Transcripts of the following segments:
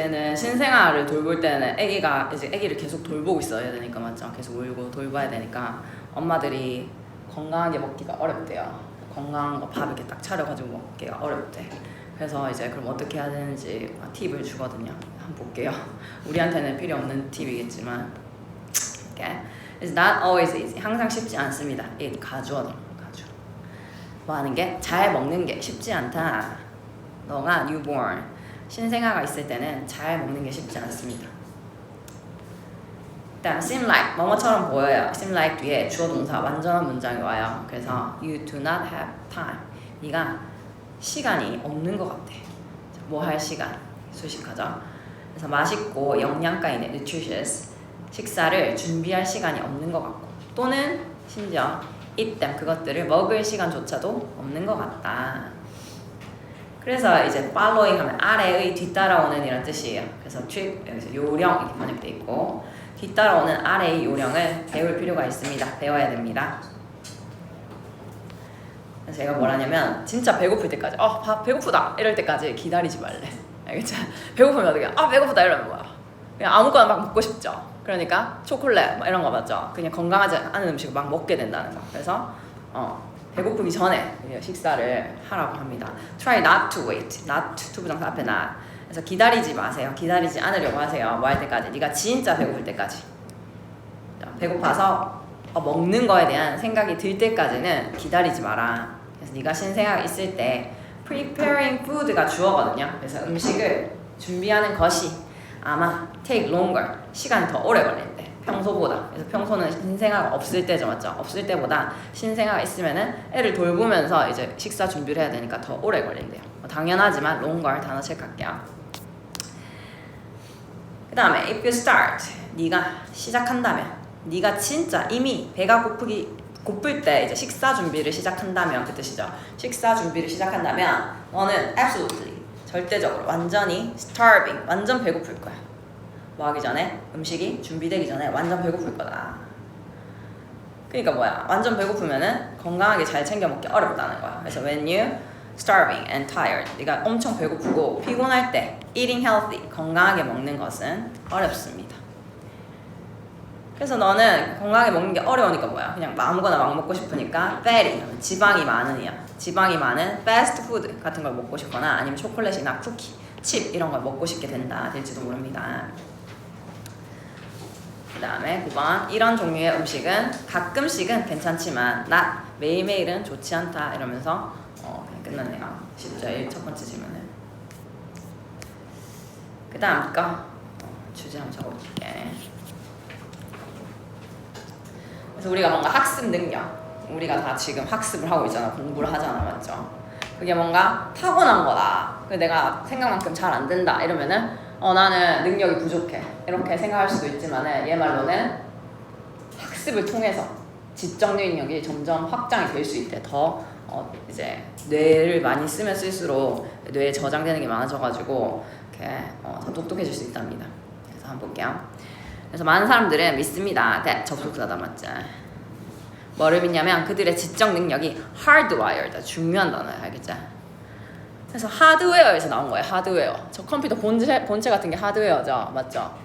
얘는 신생아를 돌볼 때는 아기가 이제 아기를 계속 돌보고 있어야 되니까 맞죠? 계속 울고 돌봐야 되니까 엄마들이 건강하게 먹기가 어렵대요. 건강한 거 밥 이렇게 딱 차려가지고 먹기가 어렵대. 그래서 이제 그럼 어떻게 해야 되는지 팁을 주거든요. 한번 볼게요. 우리한테는 필요 없는 팁이겠지만, okay. It's not always easy. 항상 쉽지 않습니다. it 가주어도 가주. 뭐 하는 게 잘 먹는 게 쉽지 않다. 너가 newborn 신생아가 있을 때는 잘 먹는 게 쉽지 않습니다. 일단 seem like 뭐뭐처럼 보여요. seem like 뒤에 주어 동사 완전한 문장이 와요. 그래서 you do not have time. 네가 시간이 없는 것 같아. 뭐 할 시간 수식하죠. 그래서 맛있고 영양가 있는 nutritious 식사를 준비할 시간이 없는 것 같고 또는 심지어 eat them 그것들을 먹을 시간조차도 없는 것 같다. 그래서 이제 following 하면 아래의 뒤따라오는 이런 뜻이에요. 그래서 여기서 요령 이렇게 번역돼 있고 뒤따라오는 아래의 요령을 배울 필요가 있습니다. 배워야 됩니다. 그래서 제가 뭘 하냐면 진짜 배고플 때까지 배고프다 이럴 때까지 기다리지 말래. 알겠죠? 배고프면 어떻게 배고프다 이러면 뭐야? 그냥 아무거나 막 먹고 싶죠. 그러니까 초콜릿 막 이런 거 맞죠? 그냥 건강하지 않은 음식을 막 먹게 된다는 거. 그래서 배고프기 전에 식사를 하라고 합니다. Try not to wait. Not to 부정사 앞에 not. 그래서 기다리지 마세요. 기다리지 않으려고 하세요. 뭐 할 때까지? 네가 진짜 배고플 때까지. 배고파서 먹는 거에 대한 생각이 들 때까지는 기다리지 마라. 그래서 네가 신생아가 있을 때 preparing food가 주어거든요. 그래서 음식을 준비하는 것이 아마 take longer 시간이 더 오래 걸린대. 평소보다. 그래서 평소는 신생아가 없을 때죠, 맞죠? 없을 때보다 신생아가 있으면은 애를 돌보면서 이제 식사 준비를 해야 되니까 더 오래 걸린대요. 당연하지만 longer 단어 체크할게요. 그 다음에 if you start 네가 시작한다면 네가 진짜 이미 배가 고플 때 이제 식사 준비를 시작한다면 그 뜻이죠. 식사 준비를 시작한다면 너는 absolutely 절대적으로 완전히 starving 완전 배고플 거야. 뭐 하기 전에 음식이 준비되기 전에 완전 배고플 거다. 그러니까 뭐야? 완전 배고프면은 건강하게 잘 챙겨 먹기 어렵다는 거야. 그래서 when you starving and tired 네가 엄청 배고프고 피곤할 때 eating healthy 건강하게 먹는 것은 어렵습니다. 그래서 너는 건강하게 먹는 게 어려우니까 뭐야? 그냥 아무거나 막 먹고 싶으니까 fatty 지방이 많으냐 지방이 많은 fast food 같은 걸 먹고 싶거나 아니면 초콜릿이나 쿠키, 칩 이런 걸 먹고 싶게 될지도 모릅니다. 그 다음에 9번 이런 종류의 음식은 가끔씩은 괜찮지만 매일매일은 좋지 않다 이러면서 그냥 끝났네요. 10절 첫 번째 질문은 그 다음 거 주제 한번 적어볼게. 그래서 우리가 뭔가 학습 능력 우리가 다 지금 학습을 하고 있잖아. 공부를 하잖아. 맞죠? 그게 뭔가 타고난 거다. 내가 생각만큼 잘 안 된다 이러면은 나는 능력이 부족해 이렇게 생각할 수도 있지만은 얘 말로는 학습을 통해서 지적 능력이 점점 확장이 될 수 있대. 더 이제 뇌를 많이 쓰면 쓸수록 뇌에 저장되는 게 많아져가지고 이렇게 더 똑똑해질 수 있답니다. 그래서 한번 볼게요. 그래서 많은 사람들은 믿습니다. 접속사다 맞지? 뭐를 믿냐면 그들의 지적 능력이 hardwired 중요한 단어야. 알겠지? 그래서 하드웨어에서 나온 거예요. 하드웨어. 저 컴퓨터 본체 같은 게 하드웨어죠. 맞죠?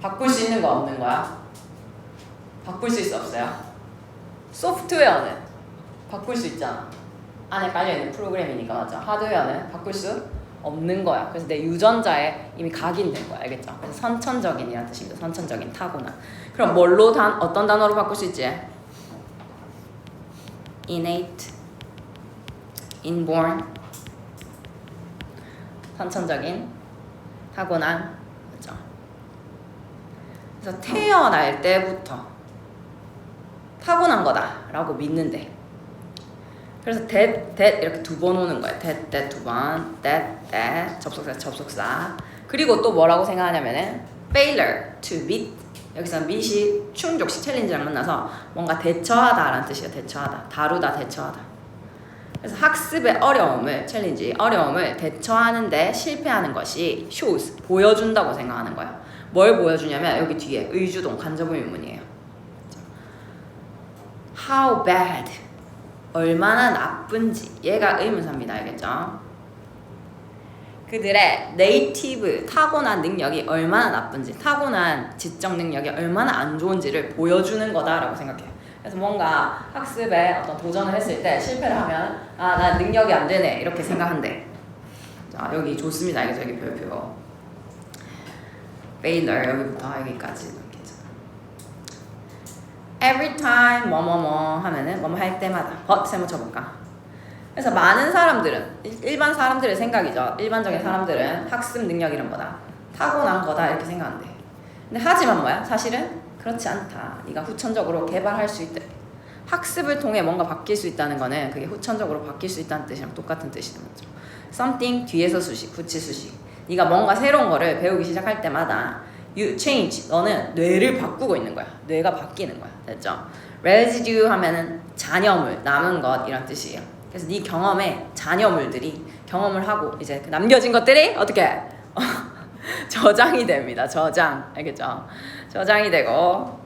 바꿀 수 있는 거 없는 거야? 바꿀 수 있어 없어요? 소프트웨어는 바꿀 수 있잖아. 안에 깔려있는 프로그램이니까 맞죠? 하드웨어는 바꿀 수 없는 거야. 그래서 내 유전자에 이미 각인된 거야. 알겠죠? 그래서 선천적인이라는 뜻입니다. 선천적인 타고난. 그럼 뭘로 어떤 단어로 바꿀 수 있지? innate, inborn 선천적인 타고난 그렇죠? 그래서 태어날 때부터 타고난 거다라고 믿는데 그래서 that 이렇게 두 번 오는 거예요. that 두 번, that 접속사 그리고 또 뭐라고 생각하냐면은 failure to meet 여기서 meet이 충족시 챌린지랑 만나서 뭔가 대처하다라는 뜻이에요. 대처하다, 다루다, 대처하다. 그래서 학습의 어려움을 대처하는데 실패하는 것이 shows 보여준다고 생각하는 거예요. 뭘 보여주냐면 여기 뒤에 의주동 간접 의문문이에요. How bad 얼마나 나쁜지 얘가 의문사입니다. 알겠죠? 그들의 네이티브 타고난 능력이 얼마나 나쁜지, 타고난 지적 능력이 얼마나 안 좋은지를 보여주는 거다라고 생각해요. 그래서 뭔가 학습에 어떤 도전을 했을 때 실패를 하면 아, 난 능력이 안 되네 이렇게 생각한대. 자, 여기 좋습니다. 이게 저기 별표. failure 여기부터 여기까지 괜찮아. every time 뭐뭐뭐 하면은 뭐뭐 할 때마다 but 세모 쳐볼까? 그래서 많은 사람들은 일반 사람들의 생각이죠. 일반적인 사람들은 학습 능력 이런 거다, 타고난 거다 이렇게 생각한대. 근데 하지만 뭐야? 사실은 그렇지 않다. 네가 후천적으로 개발할 수 있다. 학습을 통해 뭔가 바뀔 수 있다는 거는 그게 후천적으로 바뀔 수 있다는 뜻이랑 똑같은 뜻이란 말이죠. something 뒤에서 수식, 부치 수식. 네가 뭔가 새로운 거를 배우기 시작할 때마다 you change. 너는 뇌를 바꾸고 있는 거야. 뇌가 바뀌는 거야. 됐죠? residue 하면은 잔여물, 남은 것 이런 뜻이에요. 그래서 네 경험에 잔여물들이 경험을 하고 이제 그 남겨진 것들이 어떻게 저장이 됩니다. 저장. 알겠죠? 저장이 되고.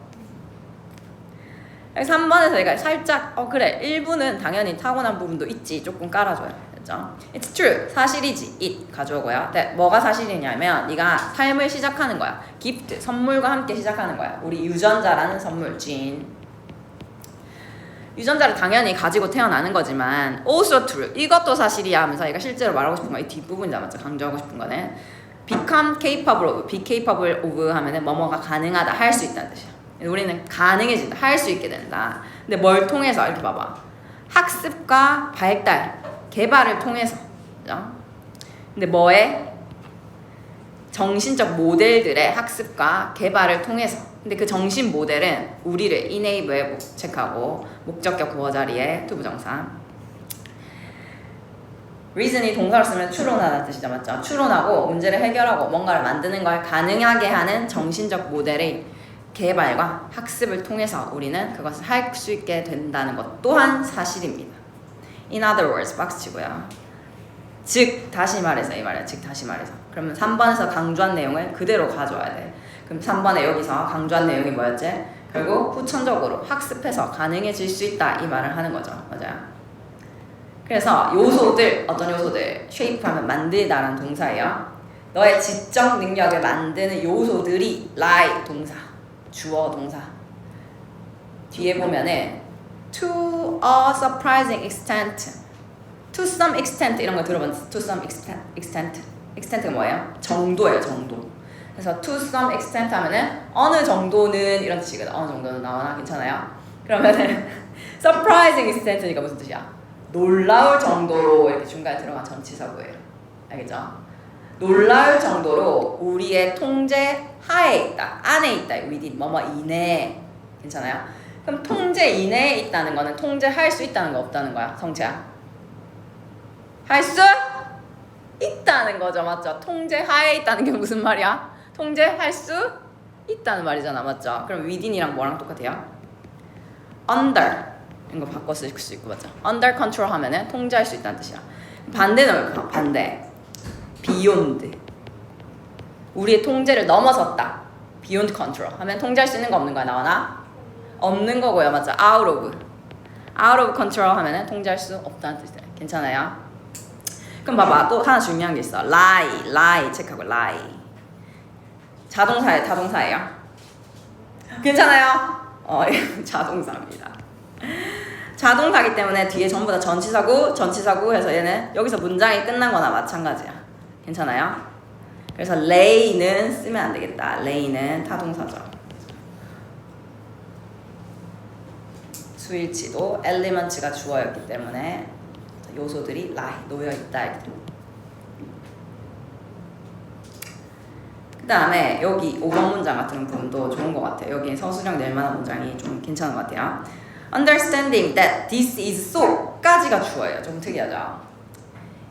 여기 3번에서 내가 살짝 그래 일부는 당연히 타고난 부분도 있지 조금 깔아줘요. 그렇죠? It's true. 사실이지. it 가져오고요. 네, 뭐가 사실이냐면 네가 삶을 시작하는 거야. gift 선물과 함께 시작하는 거야. 우리 유전자라는 선물 진. 유전자를 당연히 가지고 태어나는 거지만 also true. 이것도 사실이야 하면서 얘가 실제로 말하고 싶은 거 이 뒷부분이다. 맞죠? 강조하고 싶은 거는 become capable of, be capable of 하면은 뭐뭐가 가능하다, 할 수 있다는 뜻이야. 우리는 가능해진다, 할 수 있게 된다. 근데 뭘 통해서? 이렇게 봐봐. 학습과 발달, 개발을 통해서. 그죠? 근데 뭐에? 정신적 모델들의 학습과 개발을 통해서. 근데 그 정신 모델은 우리를 enable에 체크하고 목적격 구어 자리에 투부정사. reason이 동사를 쓰면 추론하다는 뜻이죠. 맞죠? 추론하고 문제를 해결하고 뭔가를 만드는 걸 가능하게 하는 정신적 모델의 개발과 학습을 통해서 우리는 그것을 할 수 있게 된다는 것 또한 사실입니다. In other words, 박스 치고요. 즉 다시 말해서 이 말이야. 즉 다시 말해서. 그러면 3번에서 강조한 내용을 그대로 가져와야 돼. 그럼 3번에 여기서 강조한 내용이 뭐였지? 결국 후천적으로 학습해서 가능해질 수 있다 이 말을 하는 거죠. 맞아요. 그래서 요소들, 어떤 요소들, shape하면 만들다라는 동사예요. 너의 지적 능력을 만드는 요소들이 lie 동사, 주어 동사. 뒤에 보면은 to a surprising extent, to some extent 이런 거 들어봤어? to some extent, extent가 뭐예요? 정도예요, 정도. 그래서 to some extent 하면은 어느 정도는 이런 뜻이거든. 어느 정도는 나오나? 괜찮아요? 그러면은 surprising extent니까 무슨 뜻이야? 놀라울 정도로 이렇게 중간에 들어간 전치사구예요. 알겠죠? 놀라울 정도로 우리의 통제 하에 있다, 안에 있다, within 뭐뭐 이내. 괜찮아요? 그럼 통제 이내에 있다는 거는 통제할 수 있다는 거 없다는 거야? 성체야? 할 수 있다는 거죠. 맞죠? 통제 하에 있다는 게 무슨 말이야? 통제할 수 있다는 말이잖아. 맞죠? 그럼 within이랑 뭐랑 똑같아요? under 이거 바꿔 쓸 수 있고. 맞죠? under control 하면은 통제할 수 있다는 뜻이야. 반대는 뭘까? 반대 beyond, 우리의 통제를 넘어섰다. beyond control 하면 통제할 수 있는 거 없는 거야? 나오나? 없는 거고요. 맞죠? out of control 하면은 통제할 수 없다는 뜻이에요. 괜찮아요? 그럼 봐봐. 또 하나 중요한 게 있어. lie 체크하고 lie. 자동사예요, 타동사예요? 괜찮아요? 자동사입니다. 자동사기 때문에 뒤에 전부 다 전치사구 해서 얘는 여기서 문장이 끝난 거나 마찬가지야. 괜찮아요? 그래서 lay는 쓰면 안 되겠다. lay는 타동사죠. 수일치도 elements가 주어였기 때문에 요소들이 lie, 놓여있다. 그 다음에 여기 5번 문장 같은 부분도 좋은 것 같아요. 여기 서술형 낼 만한 문장이 좀 괜찮은 것 같아요. Understanding that this is so 까지가 주어예요. 좀 특이하죠?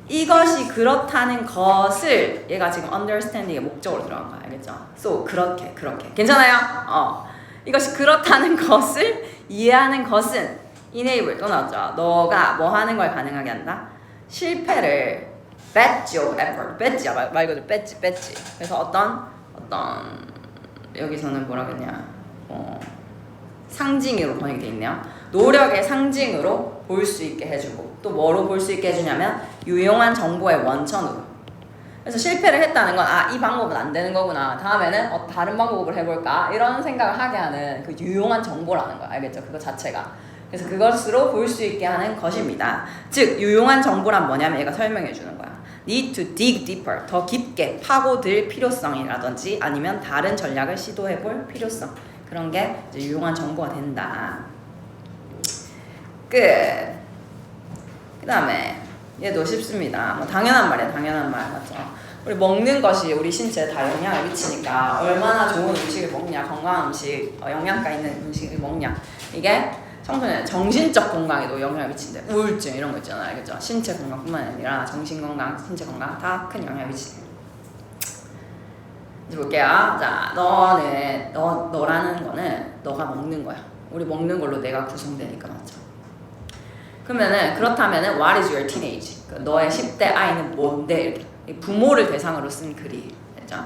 이것이 그렇다는 것을 얘가 지금 understanding의 목적으로 들어간 거야. 알겠죠? so 그렇게 괜찮아요? 이것이 그렇다는 것을 이해하는 것은 enable 또 나왔죠. 너가 뭐 하는 걸 가능하게 한다? 실패를 badge of effort, badge야 말 그대로 badge. 그래서 어떤 여기서는 뭐라 그러냐? 상징으로 번역이 돼 있네요. 노력의 상징으로 볼 수 있게 해주고 또 뭐로 볼 수 있게 해주냐면 유용한 정보의 원천으로. 그래서 실패를 했다는 건 이 방법은 안 되는 거구나. 다음에는 다른 방법을 해볼까? 이런 생각을 하게 하는 그 유용한 정보라는 거야. 알겠죠? 그거 자체가. 그래서 그것으로 볼 수 있게 하는 것입니다. 즉 유용한 정보란 뭐냐면 얘가 설명해 주는 거야. Need to dig deeper. 더 깊게 파고들 필요성이라든지 아니면 다른 전략을 시도해 볼 필요성. 그런 게 이제 유용한 정보가 된다. 끝. 그 다음에 얘도 쉽습니다. 뭐 당연한 말이야. 당연한 말 맞죠? 우리 먹는 것이 우리 신체에 다 영향을 미치니까 얼마나 좋은 음식을 먹냐, 건강한 음식, 영양가 있는 음식을 먹냐, 이게 청소년 정신적 건강에도 영향을 미친대. 우울증 이런 거 있잖아요, 알겠죠? 신체 건강뿐만 아니라 정신 건강, 신체 건강 다 큰 영향을 미치대. 이제 볼게요. 자, 너라는 거는 너가 먹는 거야. 우리 먹는 걸로 내가 구성되니까 맞죠? 그러면은 그렇다면은 what is your teenage? 너의 10대 아이는 뭔데? 이렇게 부모를 대상으로 쓴 글이 되죠.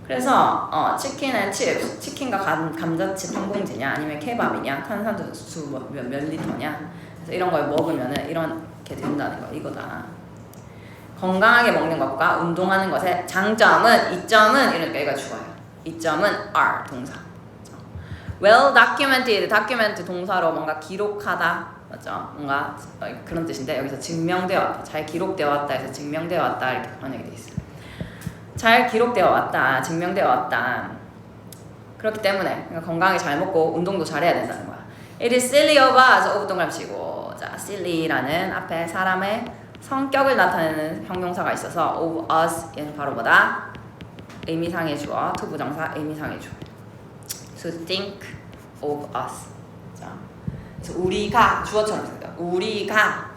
그래서 치킨 앤 칩스, 치킨과 감자칩 한 봉지냐 아니면 케밥이냐 탄산수 몇 리터냐, 그래서 이런 걸 먹으면은 이렇게 된다는 거 이거다. 건강하게 먹는 것과 운동하는 것의 장점은, 이점은 이러니까 얘가 죽어요. 이점은 are 동사. Well documented, document 동사로 뭔가 기록하다, 맞죠? 뭔가 그런 뜻인데 여기서 증명되어 왔다, 잘 기록되어 왔다 해서 증명되어 왔다 이렇게 번역이 돼 있어요. 잘 기록되어 왔다, 증명되어 왔다. 그렇기 때문에 그러니까 건강하게 잘 먹고 운동도 잘해야 된다는 거야. It is silly of us, of 동그라미 치고, 자, silly라는 앞에 사람의 성격을 나타내는 형용사가 있어서 of us 얘는 바로 뭐다? 의미상의 주어, to 부정사 의미상의 주어. To think of us. 자, 그래서 우리가 주어처럼 생각해요. 우리가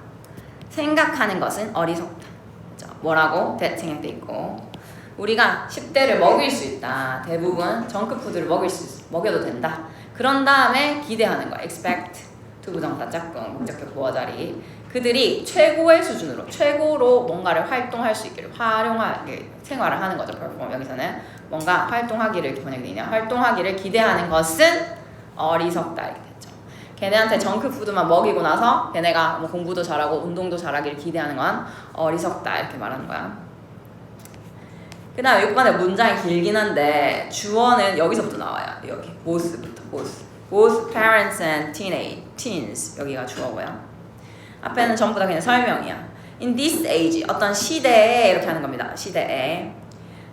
생각하는 것은 어리석다. 자, 뭐라고? that 생략돼 있고, 우리가 10대를 먹일 수 있다. 대부분 정크푸드를 먹여도 된다. 그런 다음에 기대하는 거야. expect, to 부정사 짝꿍, 목적격 보어 자리. 그들이 최고의 수준으로, 최고로 뭔가를 활동할 수 있기를, 활용하게 생활을 하는 거죠. perform. 여기서는 뭔가 활동하기를 이렇게 번역이 되냐. 활동하기를 기대하는 것은 어리석다 이렇게 됐죠. 걔네한테 정크푸드만 먹이고 나서 걔네가 뭐 공부도 잘하고 운동도 잘하기를 기대하는 건 어리석다 이렇게 말하는 거야. 그 다음에 6번에 문장이 길긴 한데 주어는 여기서부터 나와요. 여기 both부터 both parents and teens 여기가 주어고요. 앞에는 전부 다 그냥 설명이야. In this age 어떤 시대에 이렇게 하는 겁니다. 시대에.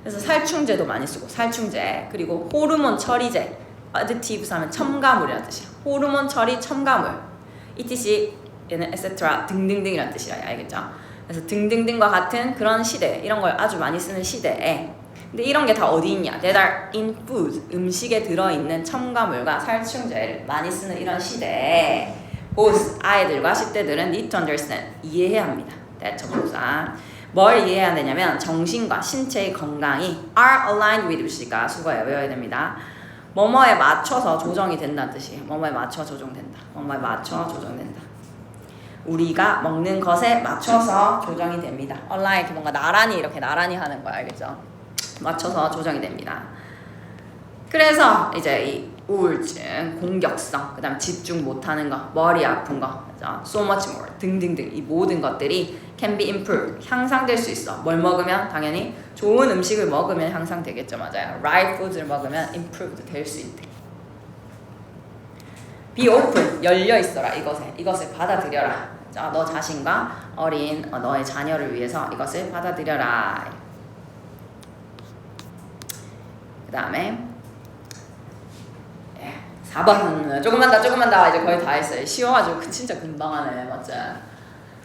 그래서 살충제도 많이 쓰고 살충제, 그리고 호르몬 처리제, additives 하면 첨가물이라는 뜻이야. 호르몬 처리 첨가물, etc 얘는 etc 등등등이라는 뜻이야. 알겠죠? 그래서 등등등과 같은 그런 시대, 이런 걸 아주 많이 쓰는 시대에, 근데 이런 게 다 어디 있냐? That are in food, 음식에 들어있는 첨가물과 살충제를 많이 쓰는 이런 시대에 both 아이들과 10대들은 need to understand, 이해해야 합니다. that 접속사. 뭘 이해해야 되냐면 정신과 신체의 건강이 are aligned with가 수거에 외워야 됩니다. 뭐뭐에 맞춰서 조정이 된다는 뜻이에요. 뭐뭐에 맞춰 조정된다. 뭐뭐에 맞춰 조정된다. 우리가 먹는 것에 맞춰서 조정이 됩니다. 온라인 이렇게 뭔가 이렇게 나란히 하는 거야, 알겠죠? 맞춰서 조정이 됩니다. 그래서 이제 이 우울증, 공격성, 그 다음 집중 못하는 거, 머리 아픈 거, 그죠? so much more 등등등 이 모든 것들이 can be improved, 향상될 수 있어. 뭘 먹으면? 당연히 좋은 음식을 먹으면 향상되겠죠, 맞아요. right food를 먹으면 improved 될 수 있대. be open, 열려 있어라. 이것을 받아들여라. 자, 너 자신과 어린 너의 자녀를 위해서 이것을 받아들여라. 그 다음에 4번 조금만 더 이제 거의 다 했어요. 쉬워가지고 진짜 금방 하네, 맞지?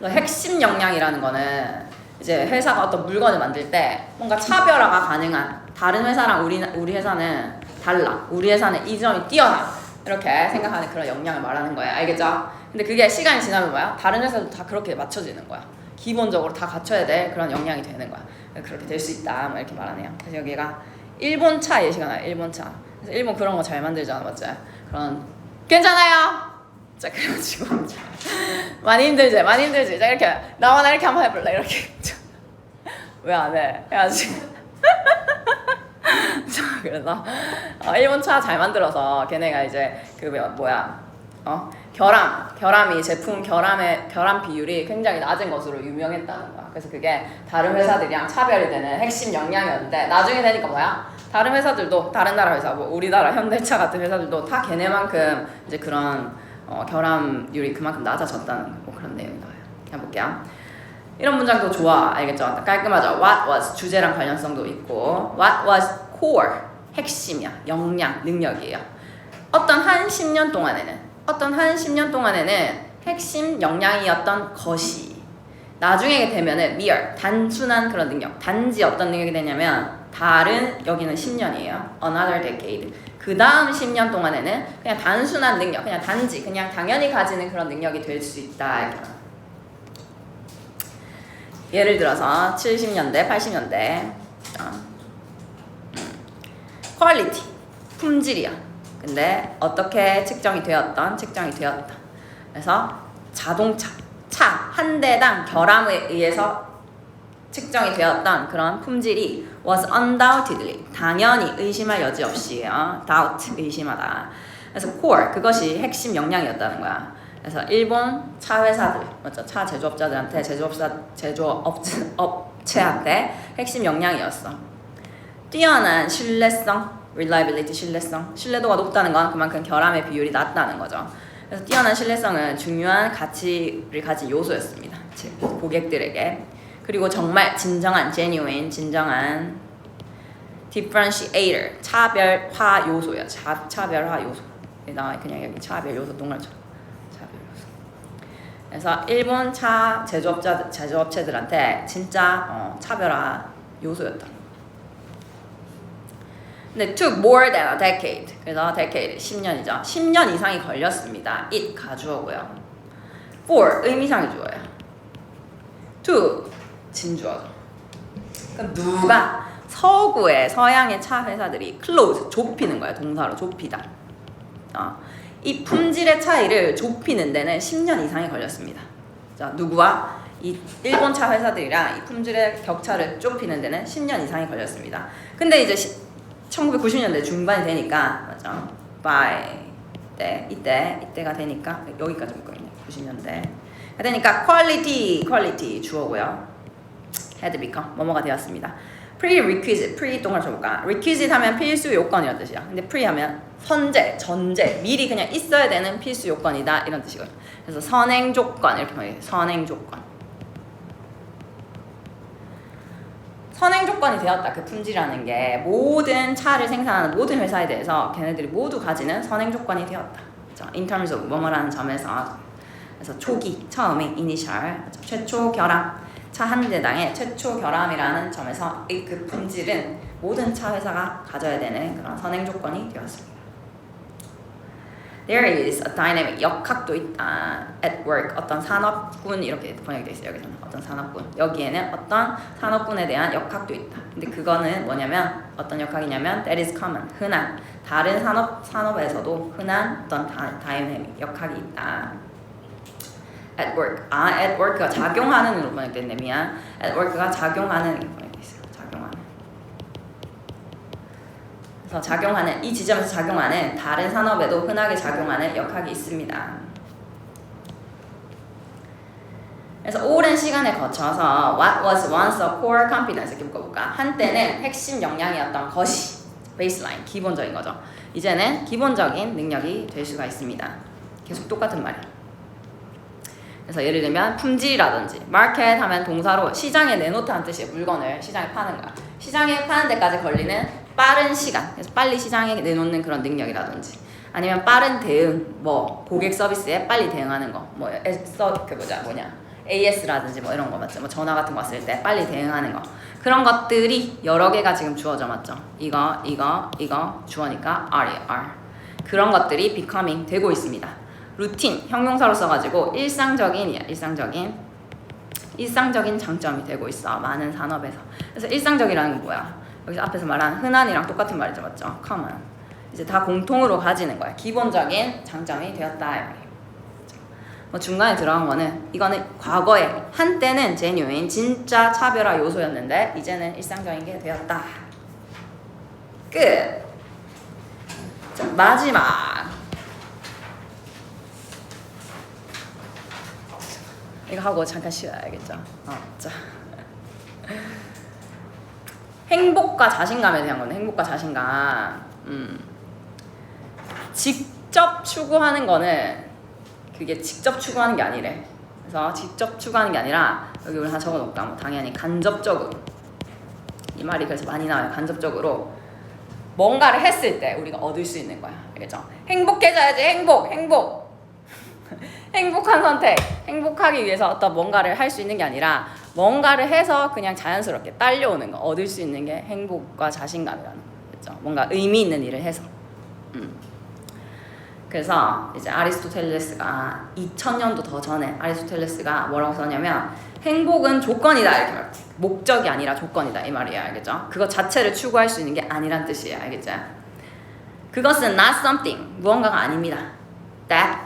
핵심 역량이라는 거는 이제 회사가 어떤 물건을 만들 때 뭔가 차별화가 가능한, 다른 회사랑 우리 회사는 달라, 우리 회사는 이 점이 뛰어나, 이렇게 생각하는 그런 역량을 말하는 거예요. 알겠죠? 근데 그게 시간이 지나면 뭐야? 다른 회사도 다 그렇게 맞춰지는 거야. 기본적으로 다 갖춰야 될 그런 역량이 되는 거야. 그렇게 될 수 있다, 뭐 이렇게 말하네요. 그래서 여기가 일본 차 예시가 나요. 일본 차. 그래서 일본 그런 거 잘 만들잖아, 맞지? 그런 괜찮아요. 자, 그래가지고 많이 힘들지. 자, 이렇게 나와나 이렇게 한번 해볼래, 이렇게. 왜 안 해? 해야지. 자, 그래서 일본 차 잘 만들어서 걔네가 이제 그 뭐야 결함이 제품 결함 비율이 굉장히 낮은 것으로 유명했다는 거야. 그래서 그게 다른 회사들이랑 차별이 되는 핵심 역량이었는데 나중에 되니까 뭐야? 다른 회사들도 다른 나라 회사, 뭐 우리나라 현대차 같은 회사들도 다 걔네만큼 이제 그런 결함률이 그만큼 낮아졌다는 뭐 그런 내용이 나와요. 해볼게요. 이런 문장도 좋아, 알겠죠? 깔끔하죠? What was 주제랑 관련성도 있고, What was core 핵심이야, 역량, 능력이에요. 어떤 한 10년 동안에는 핵심 역량이었던 것이 나중에 되면은 mere 단순한 그런 능력, 단지 어떤 능력이 되냐면 다른 여기는 10년이에요. Another decade. 그 다음 10년 동안에는 그냥 단순한 능력, 그냥 단지, 그냥 당연히 가지는 그런 능력이 될 수 있다. 예를 들어서 70년대, 80년대 퀄리티, 품질이야. 근데 어떻게 측정이 되었다. 그래서 자동차, 차 한 대당 결함에 의해서 측정이 되었던 그런 품질이 was undoubtedly, 당연히 의심할 여지 없이 doubt, 의심하다. 그래서 core, 그것이 핵심 역량이었다는 거야. 그래서 일본 차 회사들, 맞죠? 차 제조업자들한테 제조업체한테 핵심 역량이었어. 뛰어난 신뢰성, reliability, 신뢰도가 높다는 건 그만큼 결함의 비율이 낮다는 거죠. 그래서 뛰어난 신뢰성은 중요한 가치를 가진 요소였습니다. 즉 고객들에게. 그리고 정말 진정한 genuine, 진정한 differentiator, 차별화 요소야. 차별화 요소. 나 그냥 여기 차별 요소 동그랗죠. 차별 요소. 그래서 일본 차 제조업체들한테 진짜 차별화 요소였다. 근데 took more than a decade. 그래서 decade 10년이죠. 10년 이상이 걸렸습니다. it 가주어고요. for 의미상이 주어요. to 진주어죠. 그럼 누가 서구의 서양의 차 회사들이 close 좁히는 거야. 동사로 좁히다. 이 품질의 차이를 좁히는 데는 10년 이상이 걸렸습니다. 자, 누구와 이 일본 차 회사들이랑 이 품질의 격차를 좁히는 데는 10년 이상이 걸렸습니다. 근데 이제 1990년대 중반이 되니까 맞죠? by 이때가 되니까 여기까지 묶어 있네. 90년대 되니까 quality 주어고요. had become 뭐뭐가 되었습니다. pre 동그라 쳐볼까? requisite 하면 필수 요건이란 뜻이야. 근데 pre 하면 전제, 미리 그냥 있어야 되는 필수 요건이다 이런 뜻이거든. 그래서 선행 조건 이렇게 말해요. 선행 조건이 되었다. 그 품질이라는 게 모든 차를 생산하는 모든 회사에 대해서 걔네들이 모두 가지는 선행 조건이 되었다. in terms of 뭐뭐라는 점에서. 그래서 초기, 처음에 initial, 최초 결함, 차 한 대당의 최초 결함이라는 점에서 그 품질은 모든 차 회사가 가져야 되는 그런 선행 조건이 되었습니다. There is a dynamic, 역학도 있다. At work, 어떤 산업군 이렇게 번역이 되어 있어요. 여기서는 어떤 산업군. 여기에는 어떤 산업군에 대한 역학도 있다. 근데 그거는 뭐냐면 어떤 역학이냐면 that is common, 흔한 다른 산업에서도 흔한 어떤 dynamic, 역학이 있다. At work, at work가 작용하는으로 번역됐네. 미안. At work가 작용하는 이렇게 번역돼 있어요. 그래서 작용하는 이 지점에서 작용하는 다른 산업에도 흔하게 작용하는 역학이 있습니다. 그래서 오랜 시간을 거쳐서 what was once a core competence 이렇게 묶어볼까? 한때는 핵심 역량이었던 것이 baseline, 기본적인 거죠. 이제는 기본적인 능력이 될 수가 있습니다. 계속 똑같은 말이에요. 그래서 예를 들면 품질이라든지 마켓 하면 동사로 시장에 내놓다는 뜻이에요. 물건을 시장에 파는 거야. 시장에 파는 데까지 걸리는 빠른 시간, 그래서 빨리 시장에 내놓는 그런 능력이라든지 아니면 빠른 대응, 뭐 고객 서비스에 빨리 대응하는 거, 뭐 AS라든지 뭐 이런 거 맞죠? 뭐 전화 같은 거 왔을 때 빨리 대응하는 거, 그런 것들이 여러 개가 지금 주어져 맞죠? 이거 주어니까 R. 그런 것들이 becoming 되고 있습니다. 루틴 형용사로 써가지고 일상적인 장점이 되고 있어. 많은 산업에서. 그래서 일상적이라는 건 뭐야? 여기서 앞에서 말한 흔한이랑 똑같은 말이죠, 맞죠? common. 이제 다 공통으로 가지는 거야. 기본적인 장점이 되었다. 뭐 중간에 들어간 거는 이거는 과거에 한때는 genuine 진짜 차별화 요소였는데 이제는 일상적인 게 되었다. 끝. 자, 마지막. 이거 하고 잠깐 쉬어야 알겠죠? 자. 행복과 자신감에 대한 건데, 행복과 자신감. 직접 추구하는 거는 그게 직접 추구하는 게 아니래. 그래서 직접 추구하는 게 아니라 여기 우리 하나 적어놓을까? 뭐 당연히 간접적으로. 이 말이 그래서 많이 나와요. 간접적으로 뭔가를 했을 때 우리가 얻을 수 있는 거야. 알겠죠? 행복해져야지. 행복. 행복한 선택. 행복하기 위해서 어떤 뭔가를 할 수 있는 게 아니라 뭔가를 해서 그냥 자연스럽게 딸려오는 거, 얻을 수 있는 게 행복과 자신감이라는 거죠. 뭔가 의미 있는 일을 해서. 그래서 이제 아리스토텔레스가 2000년도 더 전에 아리스토텔레스가 뭐라고 썼냐면 행복은 조건이다 이렇게 말해요. 목적이 아니라 조건이다 이 말이에요. 알겠죠? 그것 자체를 추구할 수 있는 게 아니란 뜻이에요. 알겠죠? 그것은 not something, 무언가가 아닙니다. that,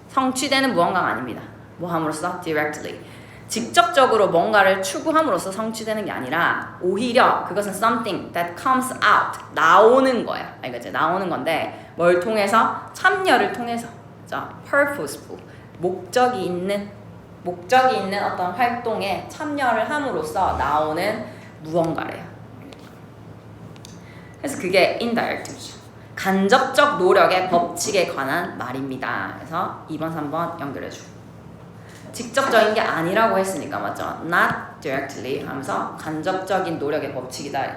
성취되는 무언가가 아닙니다. 뭐 함으로써? directly. 직접적으로 뭔가를 추구함으로써 성취되는 게 아니라 오히려 그것은 something that comes out, 나오는 거야. 알겠죠? 나오는 건데 뭘 통해서? 참여를 통해서. 그죠? purposeful, 목적이 있는 어떤 활동에 참여를 함으로써 나오는 무언가래요. 그래서 그게 indirect, 간접적 노력의 법칙에 관한 말입니다. 그래서 2번, 3번 연결해주고. 직접적인 게 아니라고 했으니까 맞죠? Not directly 하면서 간접적인 노력의 법칙이다.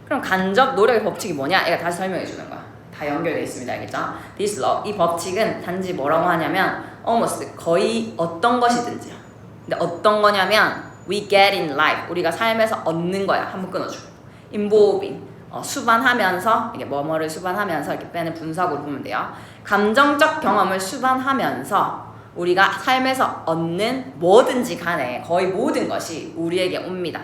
그럼 간접 노력의 법칙이 뭐냐? 얘가 다시 설명해 주는 거야. 다 연결되어 있습니다. 알겠죠? This law, 이 법칙은 단지 뭐라고 하냐면 almost, 거의 어떤 것이든지요. 근데 어떤 거냐면 we get in life, 우리가 삶에서 얻는 거야. 한번 끊어주고. involving, 수반하면서, 이게 뭐뭐를 수반하면서 이렇게 빼는 분사구로 보면 돼요. 감정적 경험을 수반하면서 우리가 삶에서 얻는 뭐든지 간에 거의 모든 것이 우리에게 옵니다.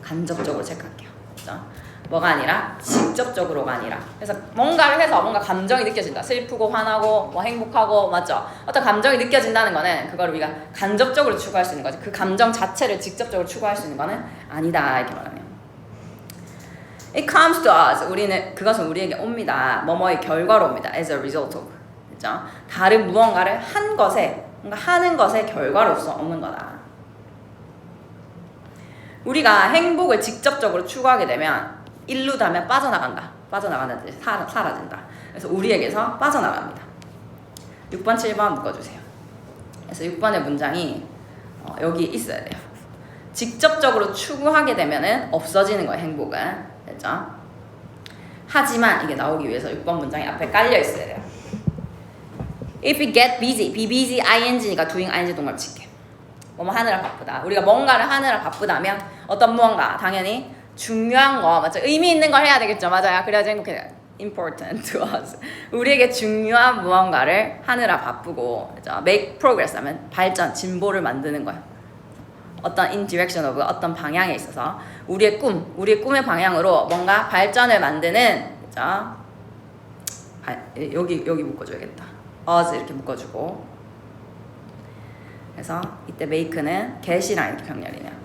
간접적으로 체크할게요. 그렇죠? 뭐가 아니라 직접적으로가 아니라. 그래서 뭔가를 해서 뭔가 감정이 느껴진다. 슬프고 화나고 뭐 행복하고 맞죠? 어떤 감정이 느껴진다는 거는 그걸 우리가 간접적으로 추구할 수 있는 거지. 그 감정 자체를 직접적으로 추구할 수 있는 거는 아니다 이렇게 말하네요. It comes to us. 그것은 우리에게 옵니다. 뭐뭐의 결과로 옵니다. As a result of. 그렇죠? 다른 무언가를 한 것에, 뭔가 하는 것의 결과로서 오는 거다. 우리가 행복을 직접적으로 추구하게 되면 일루다면 빠져나간다는 뜻이 사라진다. 그래서 우리에게서 빠져나갑니다. 6번, 7번 묶어주세요. 그래서 6번의 문장이 여기 있어야 돼요. 직접적으로 추구하게 되면은 없어지는 거예요. 행복은. 됐죠? 하지만 이게 나오기 위해서 6번 문장이 앞에 깔려 있어야 돼요. If we get busy, be busy, ing니까 doing ing 동그라미 칠게. 뭐뭐 하느라 바쁘다. 우리가 뭔가를 하느라 바쁘다면 어떤 무언가 당연히 중요한 거 맞죠? 의미 있는 걸 해야 되겠죠. 맞아요. 그래야지 행복해요. Important to us. 우리에게 중요한 무언가를 하느라 바쁘고 그죠? Make progress 하면 발전, 진보를 만드는 거예요. 어떤 in direction of 어떤 방향에 있어서 우리의 꿈의 방향으로 뭔가 발전을 만드는 그죠? 여기 묶어줘야겠다. us 이렇게 묶어주고. 그래서 이때 make는 get이랑 이렇게 병렬이네요.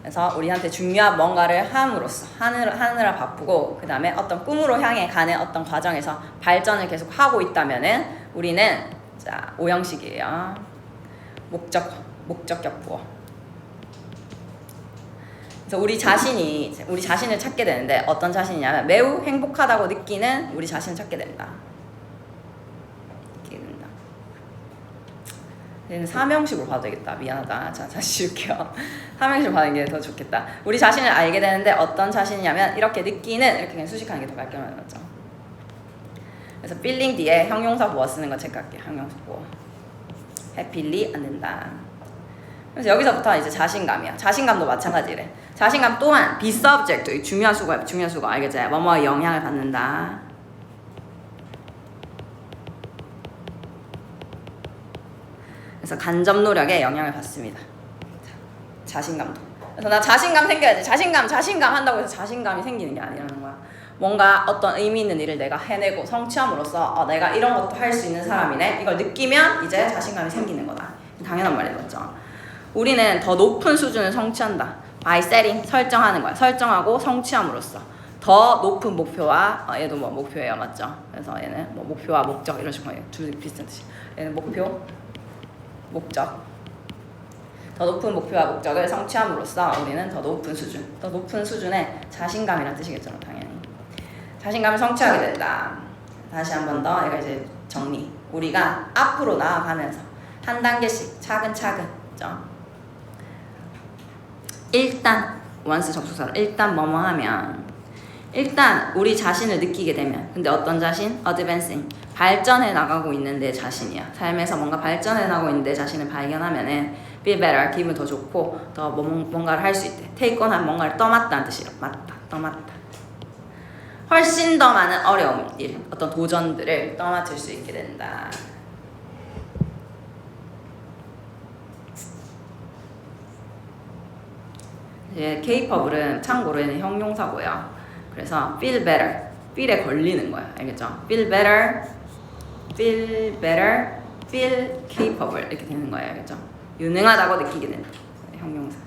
그래서 우리한테 중요한 뭔가를 함으로써 하느라 바쁘고 그 다음에 어떤 꿈으로 향해 가는 어떤 과정에서 발전을 계속 하고 있다면은 우리는 자 5형식이에요. 목적격 부호. 그래서 우리 자신을 찾게 되는데 어떤 자신이냐면 매우 행복하다고 느끼는 우리 자신을 찾게 된다. 이렇게 된다. 얘는 3형식으로 봐도 되겠다. 미안하다. 자, 다시 줄게요. 3형식으로 봐는 게 더 좋겠다. 우리 자신을 알게 되는데 어떤 자신이냐면 이렇게 느끼는 이렇게 그냥 수식하는 게 더 깔끔하게 맞죠. 그래서 feeling 뒤에 형용사 보어 쓰는 거 체크할게요. 형용사 보어. happily 안 된다. 그래서 여기서부터 이제 자신감이야. 자신감도 마찬가지래. 자신감 또한 be subject, 중요한 수거 알겠지? 뭐뭐에 영향을 받는다. 그래서 간접 노력에 영향을 받습니다. 자신감도. 그래서 나 자신감 생겨야지. 자신감 한다고 해서 자신감이 생기는 게 아니라는 거야. 뭔가 어떤 의미 있는 일을 내가 해내고 성취함으로써 내가 이런 것도 할 수 있는 사람이네. 이걸 느끼면 이제 자신감이 생기는 거다. 당연한 말이 맞죠. 우리는 더 높은 수준을 성취한다. by setting, 설정하는 거야. 설정하고 성취함으로써. 더 높은 목표와 얘도 뭐 목표예요, 맞죠? 그래서 얘는 뭐 목표와 목적 이런 식으로 둘이 비슷한 뜻이. 얘는 목표, 목적. 더 높은 목표와 목적을 성취함으로써 우리는 더 높은 수준, 더 높은 수준의 자신감이란 뜻이겠죠, 당연히. 자신감을 성취하게 된다. 다시 한 번 더, 얘가 이제 정리. 우리가 앞으로 나아가면서 한 단계씩 차근차근, 그죠? 일단 원스 접속사로 일단 뭐뭐 하면 일단 우리 자신을 느끼게 되면 근데 어떤 자신? advancing 발전해 나가고 있는 내 자신이야. 삶에서 뭔가 발전해 나가고 있는 내 자신을 발견하면은 feel better 기분 더 좋고 더 뭔가를 할 수 있대. take on 한 뭔가를 떠맡다는 뜻이야. 맞다, 떠맡다. 훨씬 더 많은 어려움 일, 어떤 도전들을 떠맡을 수 있게 된다. 이제 capable은 참고로 얘는 형용사고요. 그래서 feel better, feel에 걸리는 거야. 알겠죠? feel better, feel better, feel capable 이렇게 되는 거예요. 알겠죠? 유능하다고 느끼게 된다. 형용사.